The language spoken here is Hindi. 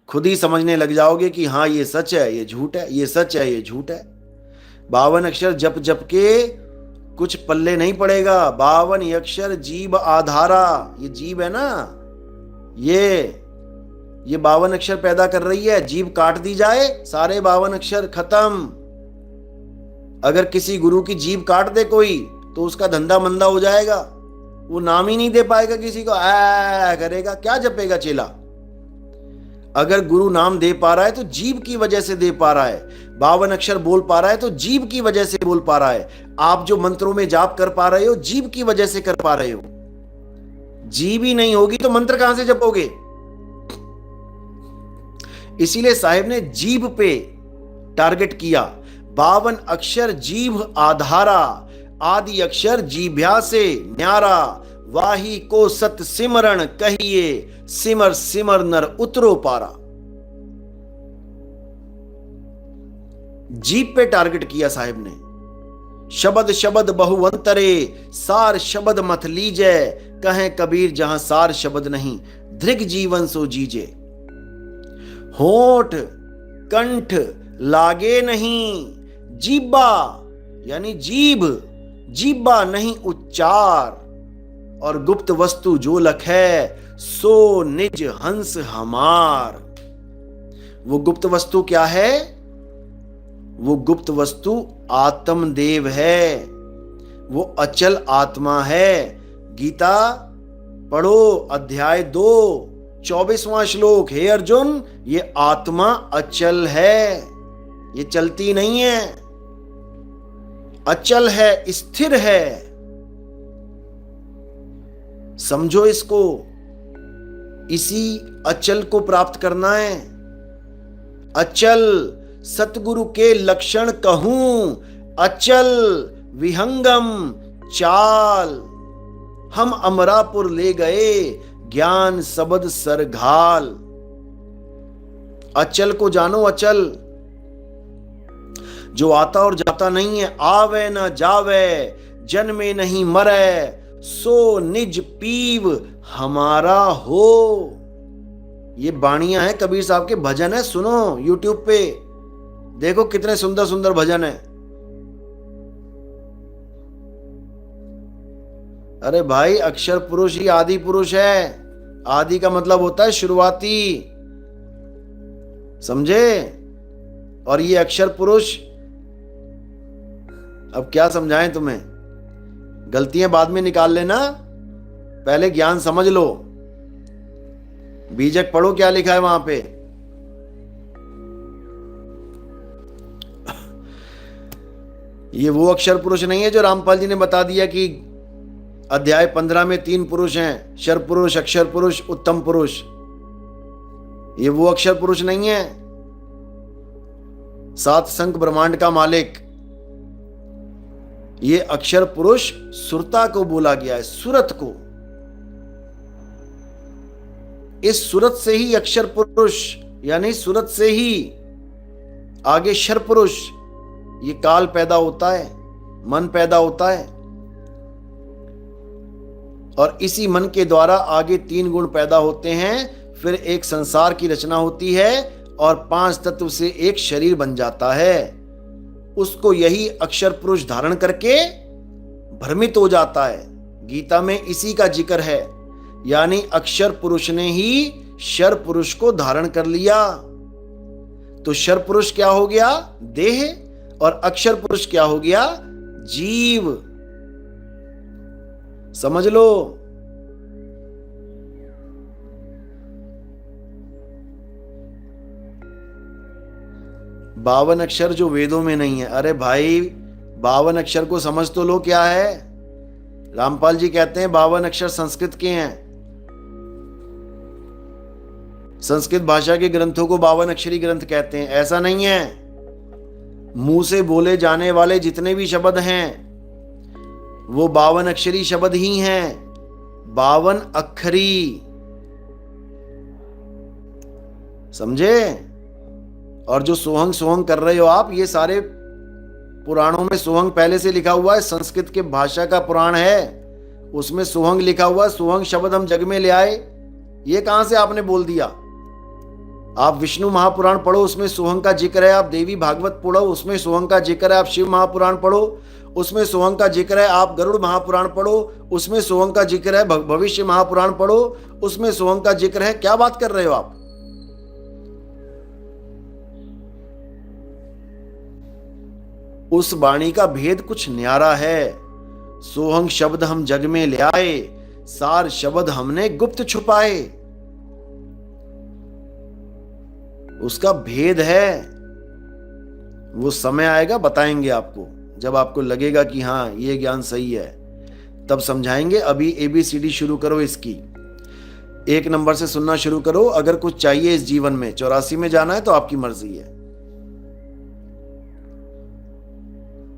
खुद ही समझने लग जाओगे कि हाँ ये सच है ये झूठ है, ये सच है ये झूठ है। 52 अक्षर जप जप के कुछ पल्ले नहीं पड़ेगा। 52 अक्षर जीभ आधारा, ये जीभ है ना, ये 52 अक्षर पैदा कर रही है। जीभ काट दी जाए, सारे 52 अक्षर खत्म। अगर किसी गुरु की जीभ काट दे कोई तो उसका धंधा मंदा हो जाएगा, वो नाम ही नहीं दे पाएगा किसी को, आ करेगा, क्या जपेगा चेला। अगर गुरु नाम दे पा रहा है तो जीभ की वजह से दे पा रहा है, 52 अक्षर बोल पा रहा है तो जीभ की वजह से बोल पा रहा है। आप जो मंत्रों में जाप कर पा रहे हो जीभ की वजह से कर पा रहे हो। जीभ ही नहीं होगी तो मंत्र कहां से जपोगे। इसीलिए साहिब ने जीभ पे टारगेट किया। 52 अक्षर जीभ आधारा, आदि अक्षर जीभ्या से न्यारा, वाही को सत सिमरण कहिए, सिमर सिमर नर उतरो पारा। जीभ पे टारगेट किया साहिब ने। शब्द शब्द बहुअंतरे, सार शब्द मत लीजे, कहें कबीर जहां सार शब्द नहीं, धृग जीवन सो जीजे। होठ कंठ लागे नहीं, जीबा यानी जीभ, जीबा नहीं उच्चार, और गुप्त वस्तु जो लखे, सो निज हंस हमार। वो गुप्त वस्तु क्या है, वो गुप्त वस्तु आत्मदेव है, वो अचल आत्मा है। गीता पढ़ो अध्याय 2 24वां श्लोक, हे अर्जुन ये आत्मा अचल है, ये चलती नहीं है, अचल है, स्थिर है। समझो इसको, इसी अचल को प्राप्त करना है। अचल सतगुरु के लक्षण कहूं, अचल विहंगम चाल। हम अमरापुर ले गए, ज्ञान शब्द सरघाल। अचल को जानो, अचल जो आता और जाता नहीं है, आवे न जावे, जन्मे नहीं मरे, सो निज पीव हमारा हो। ये बाणियां हैं कबीर साहब के, भजन है, सुनो यूट्यूब पे, देखो कितने सुंदर सुंदर भजन है। अरे भाई अक्षर पुरुष ही आदि पुरुष है। आदि का मतलब होता है शुरुआती, समझे। और ये अक्षर पुरुष, अब क्या समझाएं तुम्हें, गलतियां बाद में निकाल लेना, पहले ज्ञान समझ लो। बीजक पढ़ो क्या लिखा है वहां पे। ये वो अक्षर पुरुष नहीं है जो रामपाल जी ने बता दिया कि अध्याय 15 में 3 पुरुष हैं, शर पुरुष, अक्षर पुरुष, उत्तम पुरुष। ये वो अक्षर पुरुष नहीं है। 7 संख ब्रह्मांड का मालिक, ये अक्षर पुरुष सुरता को बोला गया है, सूरत को। इस सूरत से ही अक्षर पुरुष यानी सूरत से ही आगे शर पुरुष, ये काल पैदा होता है, मन पैदा होता है, और इसी मन के द्वारा आगे 3 गुण पैदा होते हैं। फिर एक संसार की रचना होती है और 5 तत्व से एक शरीर बन जाता है। उसको यही अक्षर पुरुष धारण करके भ्रमित हो जाता है। गीता में इसी का जिक्र है, यानी अक्षर पुरुष ने ही शर पुरुष को धारण कर लिया। तो शर पुरुष क्या हो गया, देह, और अक्षर पुरुष क्या हो गया, जीव। समझ लो। बावन अक्षर जो वेदों में नहीं है। अरे भाई 52 अक्षर को समझ तो लो क्या है। रामपाल जी कहते हैं 52 अक्षर संस्कृत के हैं। संस्कृत भाषा के ग्रंथों को 52 अक्षरी ग्रंथ कहते हैं। ऐसा नहीं है। मुंह से बोले जाने वाले जितने भी शब्द हैं वो 52 अक्षरी शब्द ही हैं, 52 अक्षरी, समझे। और जो सोहंग सोहंग कर रहे हो आप, ये सारे पुराणों में सोहंग पहले से लिखा हुआ है। संस्कृत के भाषा का पुराण है, उसमें सोहंग लिखा हुआ है। सोहंग शब्द हम जग में ले आए, ये कहां से आपने बोल दिया। आप विष्णु महापुराण पढ़ो, उसमें सोहंग का जिक्र है। आप देवी भागवत पढ़ो, उसमें सोहंग का जिक्र है। आप शिव महापुराण पढ़ो, उसमें सोहंग का जिक्र है। आप गरुड़ महापुराण पढ़ो, उसमें सोहंग का जिक्र है। भविष्य महापुराण पढ़ो, उसमें सोहंग का जिक्र है। क्या बात कर रहे हो आप? उस वाणी का भेद कुछ न्यारा है। सोहंग शब्द हम जग में ले आए, सार शब्द हमने गुप्त छुपाए। उसका भेद है, वो समय आएगा बताएंगे आपको। जब आपको लगेगा कि हाँ ये ज्ञान सही है, तब समझाएंगे। अभी ABCD शुरू करो इसकी, 1 नंबर से सुनना शुरू करो। अगर कुछ चाहिए इस जीवन में, 84 में जाना है तो आपकी मर्जी है।